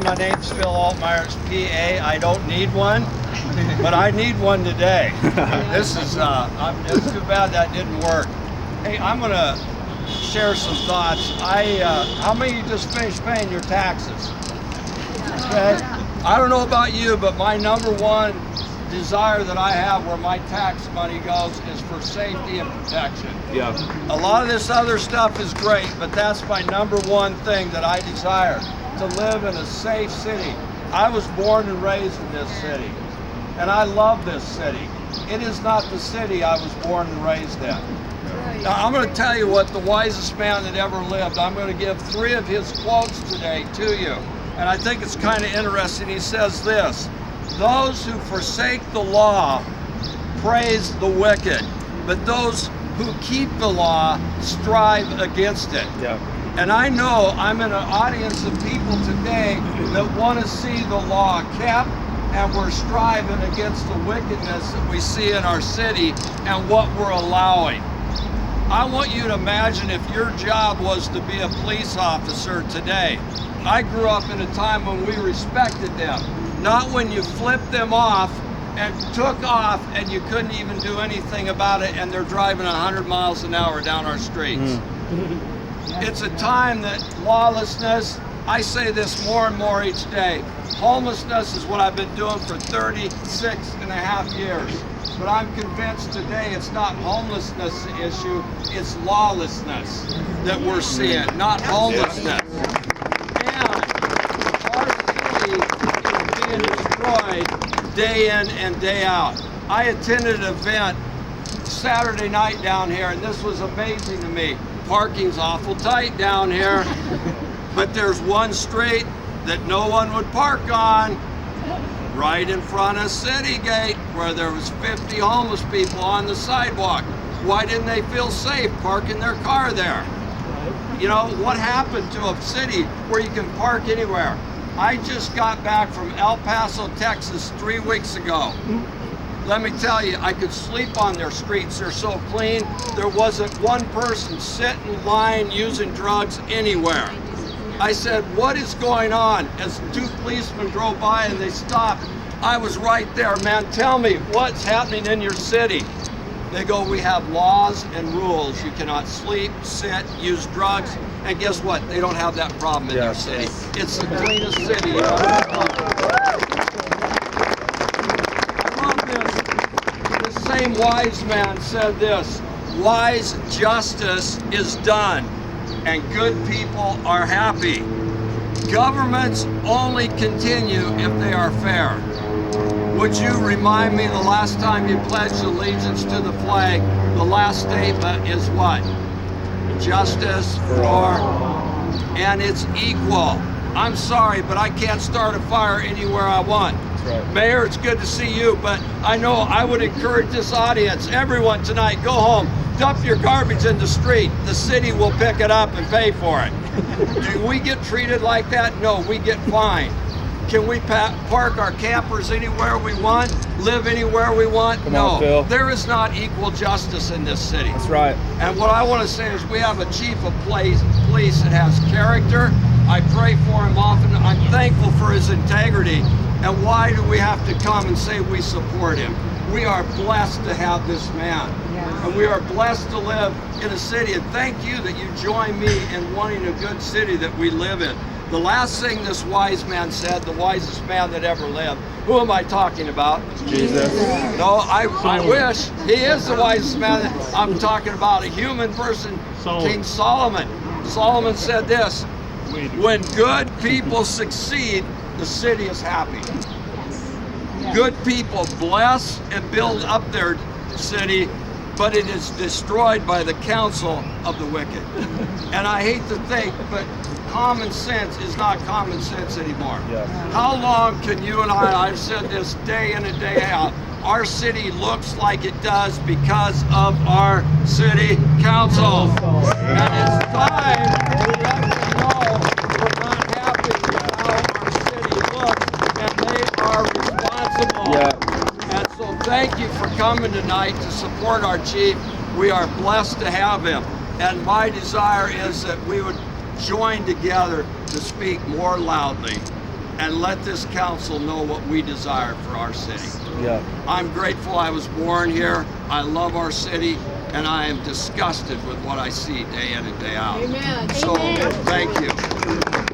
My name's Phil Altmeyer. It's PA. I don't need one, but I need one today. This is, it's too bad that didn't work. Hey, I'm going to share some thoughts. How many of you just finished paying your taxes? Okay. I don't know about you, but my number one desire that I have where my tax money goes is for safety and protection. Yeah. A lot of this other stuff is great, but that's my number one thing that I desire, to live in a safe city. I was born and raised in this city, and I love this city. It is not the city I was born and raised in. Now, I'm going to tell you what the wisest man that ever lived. I'm going to give 3 of his quotes today to you, and I think it's kind of interesting. He says this: "Those who forsake the law praise the wicked, but those who keep the law strive against it." Yeah. And I know I'm in an audience of people today that want to see the law kept, and we're striving against the wickedness that we see in our city and what we're allowing. I want you to imagine if your job was to be a police officer today. I grew up in a time when we respected them, not when you flipped them off and took off and you couldn't even do anything about it, and they're driving 100 miles an hour down our streets. It's a time that lawlessness, I say this more and more each day, homelessness is what I've been doing for 36 and a half years. But I'm convinced today it's not homelessness the issue, it's lawlessness that we're seeing, not homelessness. And our city is being destroyed day in and day out. I attended an event Saturday night down here, and this was amazing to me. Parking's awful tight down here, but there's one street that no one would park on, right in front of City Gate, where there was 50 homeless people on the sidewalk. Why didn't they feel safe parking their car there? You know, what happened to a city where you can park anywhere? I just got back from El Paso, Texas 3 weeks ago. Let me tell you, I could sleep on their streets. They're so clean. There wasn't one person sitting, lying, using drugs anywhere. I said, what is going on? As 2 policemen drove by and they stopped, I was right there. Man, tell me, what's happening in your city? They go, we have laws and rules. You cannot sleep, sit, use drugs. And guess what? They don't have that problem in their city. It's the cleanest city. The same wise man said this: wise justice is done, and good people are happy. Governments only continue if they are fair. Would you remind me the last time you pledged allegiance to the flag? The last statement is what? Justice for all, and it's equal. I'm sorry, but I can't start a fire anywhere I want. Right. Mayor, it's good to see you, but I know I would encourage this audience, everyone tonight, go home, dump your garbage in the street. The city will pick it up and pay for it. Do we get treated like that? No, we get fined. Can we park our campers anywhere we want, live anywhere we want? Come no, on, Phil. There is not equal justice in this city. That's right. And what I want to say is we have a chief of police that has character. I pray for him often. I'm thankful for his integrity. And why do we have to come and say we support him? We are blessed to have this man. Yeah. And we are blessed to live in a city. And thank you that you join me in wanting a good city that we live in. The last thing this wise man said, the wisest man that ever lived, who am I talking about? Jesus. No, I wish. He is the wisest man. I'm talking about a human person, King Solomon. Solomon said this: when good people succeed, the city is happy. Good people bless and build up their city, but it is destroyed by the counsel of the wicked. And I hate to think, but common sense is not common sense anymore. Yeah. How long can you and I've said this day in and day out, our city looks like it does because of our city council. And it's time for them to know we're not happy with how our city looks, and they are responsible. Yeah. And so thank you for coming tonight to support our chief. We are blessed to have him. And my desire is that we would join together to speak more loudly and let this council know what we desire for our city. Yeah. I'm grateful I was born here. I love our city, and I am disgusted with what I see day in and day out. Amen. So, Amen. thank you.